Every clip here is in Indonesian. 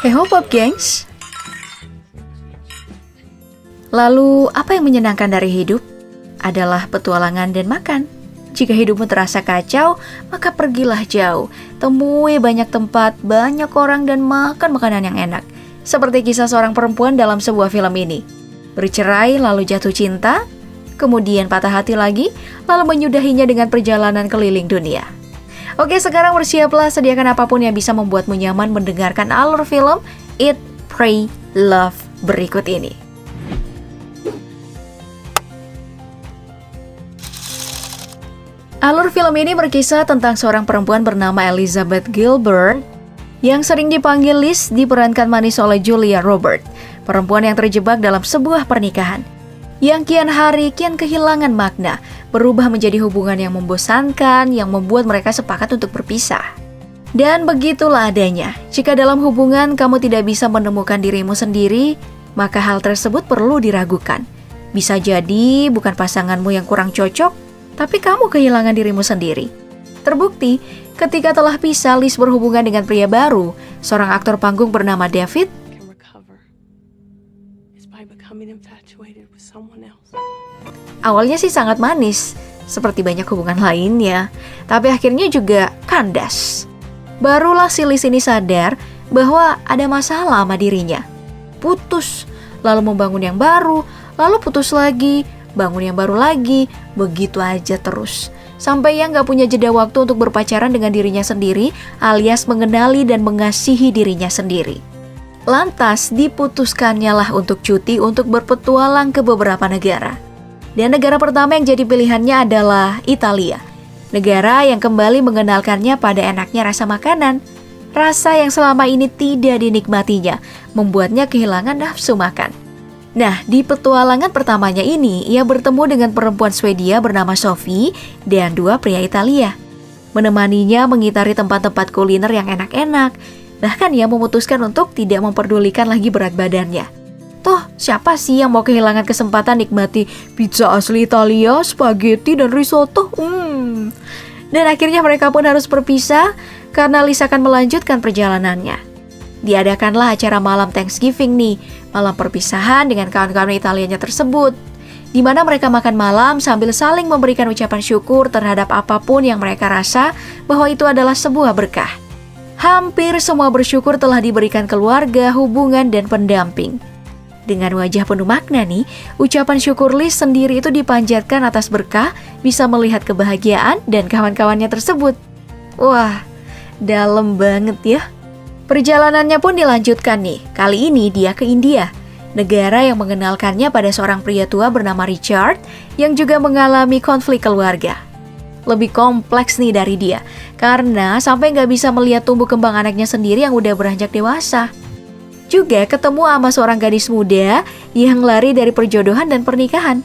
Hey hop up gengs. Lalu apa yang menyenangkan dari hidup? Adalah petualangan dan makan. Jika hidupmu terasa kacau, maka pergilah jauh. Temui banyak tempat, banyak orang, dan makan makanan yang enak. Seperti kisah seorang perempuan dalam sebuah film ini. Bercerai lalu jatuh cinta, kemudian patah hati lagi, lalu menyudahinya dengan perjalanan keliling dunia. Oke, sekarang bersiaplah, sediakan apapun yang bisa membuatmu nyaman mendengarkan alur film Eat, Pray, Love berikut ini. Alur film ini berkisah tentang seorang perempuan bernama Elizabeth Gilbert yang sering dipanggil Liz, diperankan manis oleh Julia Roberts, perempuan yang terjebak dalam sebuah pernikahan yang kian hari kian kehilangan makna, berubah menjadi hubungan yang membosankan yang membuat mereka sepakat untuk berpisah. Dan begitulah adanya, jika dalam hubungan kamu tidak bisa menemukan dirimu sendiri, maka hal tersebut perlu diragukan. Bisa jadi bukan pasanganmu yang kurang cocok, tapi kamu kehilangan dirimu sendiri. Terbukti, ketika telah pisah, Liz berhubungan dengan pria baru, seorang aktor panggung bernama David. Awalnya sih sangat manis, seperti banyak hubungan lainnya, tapi akhirnya juga kandas. Barulah si Liz ini sadar bahwa ada masalah sama dirinya. Putus, lalu membangun yang baru, lalu putus lagi, bangun yang baru lagi, begitu aja terus. Sampai yang gak punya jeda waktu untuk berpacaran dengan dirinya sendiri, alias mengenali dan mengasihi dirinya sendiri. Lantas diputuskannya lah untuk cuti untuk berpetualang ke beberapa negara. Dan negara pertama yang jadi pilihannya adalah Italia. Negara yang kembali mengenalkannya pada enaknya rasa makanan. Rasa yang selama ini tidak dinikmatinya, membuatnya kehilangan nafsu makan. Nah, di petualangan pertamanya ini, ia bertemu dengan perempuan Swedia bernama Sophie dan dua pria Italia. Menemaninya mengitari tempat-tempat kuliner yang enak-enak. Bahkan ia memutuskan untuk tidak memperdulikan lagi berat badannya. Toh, siapa sih yang mau kehilangan kesempatan nikmati pizza asli Italia, spaghetti, dan risotto? Dan akhirnya mereka pun harus berpisah karena Liz akan melanjutkan perjalanannya. Diadakanlah acara malam Thanksgiving nih, malam perpisahan dengan kawan-kawan Italianya tersebut, di mana mereka makan malam sambil saling memberikan ucapan syukur terhadap apapun yang mereka rasa bahwa itu adalah sebuah berkah. Hampir semua bersyukur telah diberikan keluarga, hubungan, dan pendamping. Dengan wajah penuh makna nih, ucapan syukur Liz sendiri itu dipanjatkan atas berkah, bisa melihat kebahagiaan dan kawan-kawannya tersebut. Wah, dalam banget ya. Perjalanannya pun dilanjutkan nih, kali ini dia ke India, negara yang mengenalkannya pada seorang pria tua bernama Richard yang juga mengalami konflik keluarga. Lebih kompleks nih dari dia, karena sampai nggak bisa melihat tumbuh kembang anaknya sendiri yang udah beranjak dewasa. Juga ketemu sama seorang gadis muda yang lari dari perjodohan dan pernikahan,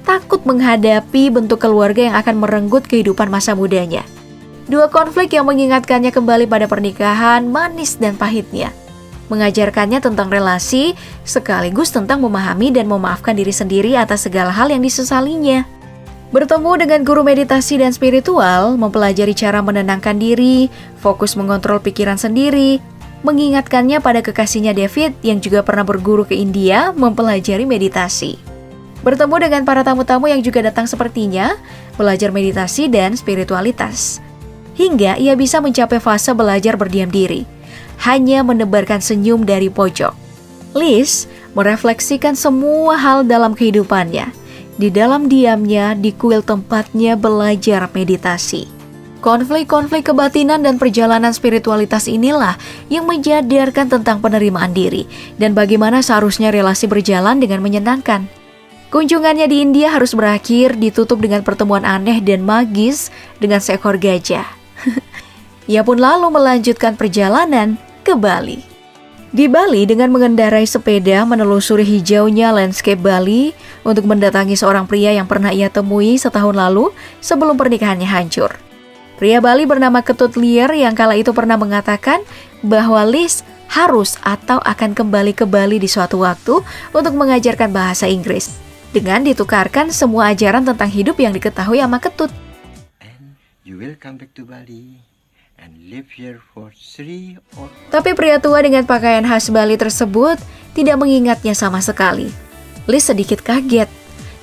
takut menghadapi bentuk keluarga yang akan merenggut kehidupan masa mudanya. Dua konflik yang mengingatkannya kembali pada pernikahan, manis dan pahitnya. Mengajarkannya tentang relasi, sekaligus tentang memahami dan memaafkan diri sendiri atas segala hal yang disesalinya. Bertemu dengan guru meditasi dan spiritual, mempelajari cara menenangkan diri, fokus mengontrol pikiran sendiri, mengingatkannya pada kekasihnya David yang juga pernah berguru ke India mempelajari meditasi. Bertemu dengan para tamu-tamu yang juga datang sepertinya, belajar meditasi dan spiritualitas. Hingga ia bisa mencapai fase belajar berdiam diri, hanya menebarkan senyum dari pojok. Liz merefleksikan semua hal dalam kehidupannya, di dalam diamnya di kuil tempatnya belajar meditasi. Konflik-konflik kebatinan dan perjalanan spiritualitas inilah yang menjadarkan tentang penerimaan diri dan bagaimana seharusnya relasi berjalan dengan menyenangkan. Kunjungannya di India harus berakhir ditutup dengan pertemuan aneh dan magis dengan seekor gajah. Ia pun lalu melanjutkan perjalanan ke Bali. Di Bali dengan mengendarai sepeda menelusuri hijaunya landscape Bali untuk mendatangi seorang pria yang pernah ia temui setahun lalu sebelum pernikahannya hancur. Pria Bali bernama Ketut Lier yang kala itu pernah mengatakan bahwa Liz harus atau akan kembali ke Bali di suatu waktu untuk mengajarkan bahasa Inggris, dengan ditukarkan semua ajaran tentang hidup yang diketahui sama Ketut. And you will come back to Bali Tapi pria tua dengan pakaian khas Bali tersebut tidak mengingatnya sama sekali. Liz sedikit kaget,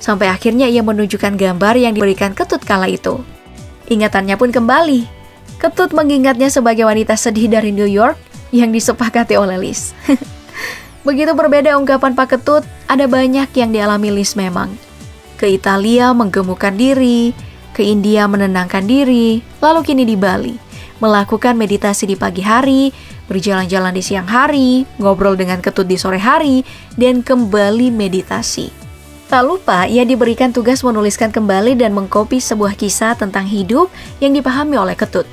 sampai akhirnya ia menunjukkan gambar yang diberikan Ketut kala itu. Ingatannya pun kembali. Ketut mengingatnya sebagai wanita sedih dari New York yang disepakati oleh Liz. Begitu berbeda ungkapan Pak Ketut, ada banyak yang dialami Liz memang. Ke Italia menggemukkan diri, ke India menenangkan diri, lalu kini di Bali, melakukan meditasi di pagi hari, berjalan-jalan di siang hari, ngobrol dengan Ketut di sore hari, dan kembali meditasi. Tak lupa, ia diberikan tugas menuliskan kembali dan mengkopi sebuah kisah tentang hidup yang dipahami oleh Ketut.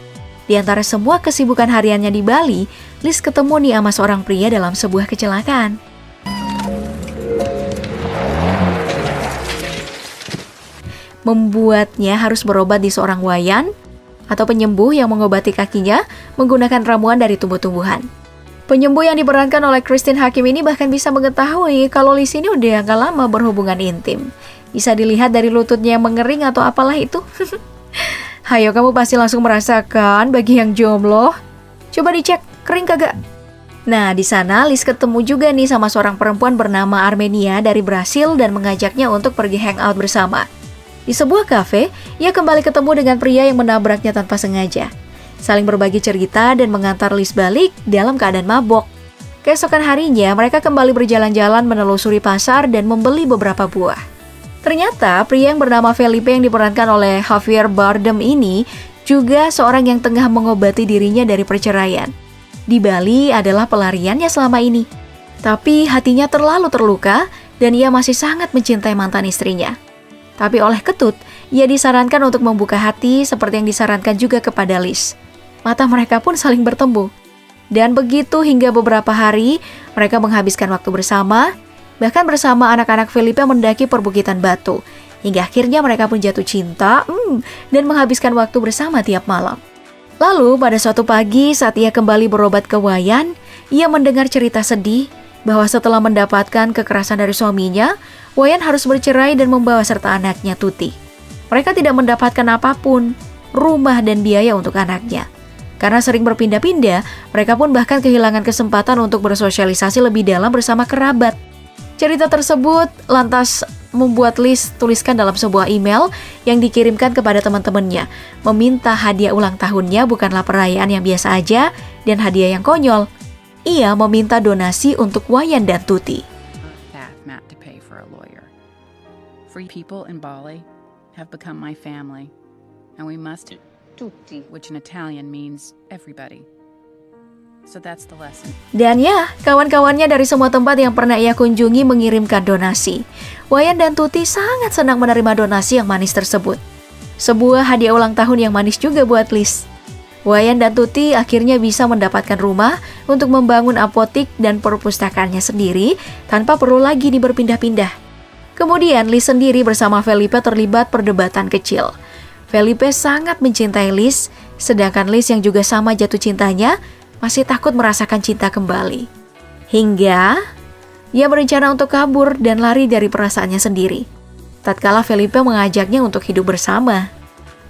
Di antara semua kesibukan hariannya di Bali, Liz ketemu nih sama seorang pria dalam sebuah kecelakaan. Membuatnya harus berobat di seorang wayan atau penyembuh yang mengobati kakinya menggunakan ramuan dari tumbuh-tumbuhan. Penyembuh yang diperankan oleh Christine Hakim ini bahkan bisa mengetahui kalau Liz ini udah gak lama berhubungan intim. Bisa dilihat dari lututnya yang mengering atau apalah itu. Hayo, kamu pasti langsung merasakan bagi yang jomblo. Coba dicek, kering kagak? Nah, di sana Liz ketemu juga nih sama seorang perempuan bernama Armenia dari Brasil dan mengajaknya untuk pergi hangout bersama. Di sebuah kafe, ia kembali ketemu dengan pria yang menabraknya tanpa sengaja. Saling berbagi cerita dan mengantar Liz balik dalam keadaan mabok. Keesokan harinya, mereka kembali berjalan-jalan menelusuri pasar dan membeli beberapa buah. Ternyata, pria yang bernama Felipe yang diperankan oleh Javier Bardem ini juga seorang yang tengah mengobati dirinya dari perceraian. Di Bali adalah pelariannya selama ini. Tapi hatinya terlalu terluka dan ia masih sangat mencintai mantan istrinya. Tapi oleh Ketut, ia disarankan untuk membuka hati seperti yang disarankan juga kepada Liz. Mata mereka pun saling bertemu. Dan begitu hingga beberapa hari, mereka menghabiskan waktu bersama, bahkan bersama anak-anak Felipe mendaki perbukitan batu. Hingga akhirnya mereka pun jatuh cinta dan menghabiskan waktu bersama tiap malam. Lalu pada suatu pagi saat ia kembali berobat ke Wayan, ia mendengar cerita sedih bahwa setelah mendapatkan kekerasan dari suaminya, Wayan harus bercerai dan membawa serta anaknya Tuti. Mereka tidak mendapatkan apapun, rumah dan biaya untuk anaknya. Karena sering berpindah-pindah, mereka pun bahkan kehilangan kesempatan untuk bersosialisasi lebih dalam bersama kerabat. Cerita tersebut lantas membuat Liz tuliskan dalam sebuah email yang dikirimkan kepada teman-temannya, meminta hadiah ulang tahunnya bukanlah perayaan yang biasa aja dan hadiah yang konyol. Ia meminta donasi untuk Wayan dan Tuti. Free people in Bali have become my family, and we must tutti, which in Italian means everybody. So that's the lesson. Dan ya, kawan-kawannya dari semua tempat yang pernah ia kunjungi mengirimkan donasi. Wayan dan Tuti sangat senang menerima donasi yang manis tersebut. Sebuah hadiah ulang tahun yang manis juga buat Liz. Wayan dan Tuti akhirnya bisa mendapatkan rumah untuk membangun apotik dan perpustakaannya sendiri tanpa perlu lagi berpindah-pindah. Kemudian Liz sendiri bersama Felipe terlibat perdebatan kecil. Felipe sangat mencintai Liz, sedangkan Liz yang juga sama jatuh cintanya masih takut merasakan cinta kembali. Hingga ia berencana untuk kabur dan lari dari perasaannya sendiri. Tatkala Felipe mengajaknya untuk hidup bersama.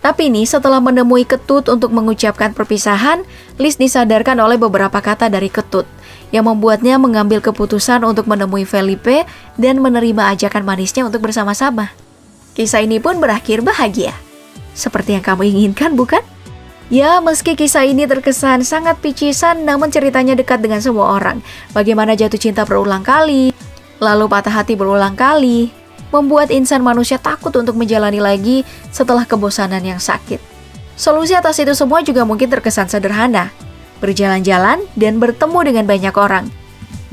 Tapi nih setelah menemui Ketut untuk mengucapkan perpisahan, Liz disadarkan oleh beberapa kata dari Ketut yang membuatnya mengambil keputusan untuk menemui Felipe dan menerima ajakan manisnya untuk bersama-sama. Kisah ini pun berakhir bahagia. Seperti yang kamu inginkan, bukan? Ya, meski kisah ini terkesan sangat picisan, namun ceritanya dekat dengan semua orang. Bagaimana jatuh cinta berulang kali, lalu patah hati berulang kali, membuat insan manusia takut untuk menjalani lagi setelah kebosanan yang sakit. Solusi atas itu semua juga mungkin terkesan sederhana. Berjalan-jalan dan bertemu dengan banyak orang.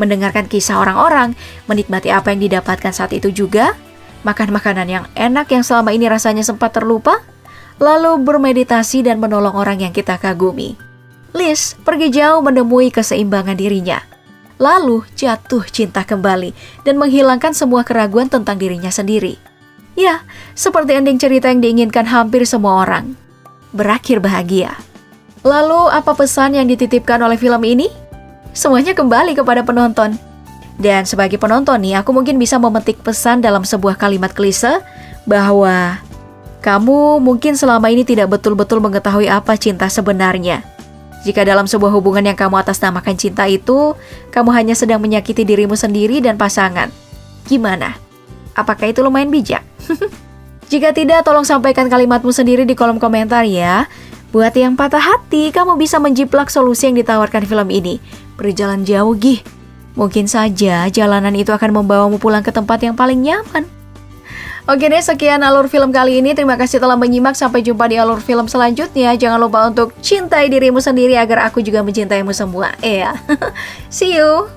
Mendengarkan kisah orang-orang, menikmati apa yang didapatkan saat itu juga, makan makanan yang enak yang selama ini rasanya sempat terlupa, lalu bermeditasi dan menolong orang yang kita kagumi. Liz pergi jauh menemui keseimbangan dirinya. Lalu jatuh cinta kembali dan menghilangkan semua keraguan tentang dirinya sendiri. Ya, seperti ending cerita yang diinginkan hampir semua orang. Berakhir bahagia. Lalu apa pesan yang dititipkan oleh film ini? Semuanya kembali kepada penonton. Dan sebagai penonton nih, aku mungkin bisa memetik pesan dalam sebuah kalimat klise bahwa kamu mungkin selama ini tidak betul-betul mengetahui apa cinta sebenarnya. Jika dalam sebuah hubungan yang kamu atasnamakan cinta itu, kamu hanya sedang menyakiti dirimu sendiri dan pasangan. Gimana? Apakah itu lumayan bijak? Jika tidak, tolong sampaikan kalimatmu sendiri di kolom komentar ya. Buat yang patah hati, kamu bisa menjiplak solusi yang ditawarkan film ini. Berjalan jauh, Gih. Mungkin saja jalanan itu akan membawamu pulang ke tempat yang paling nyaman. Oke deh, sekian alur film kali ini. Terima kasih telah menyimak. Sampai jumpa di alur film selanjutnya. Jangan lupa untuk cintai dirimu sendiri agar aku juga mencintaimu semua. See you!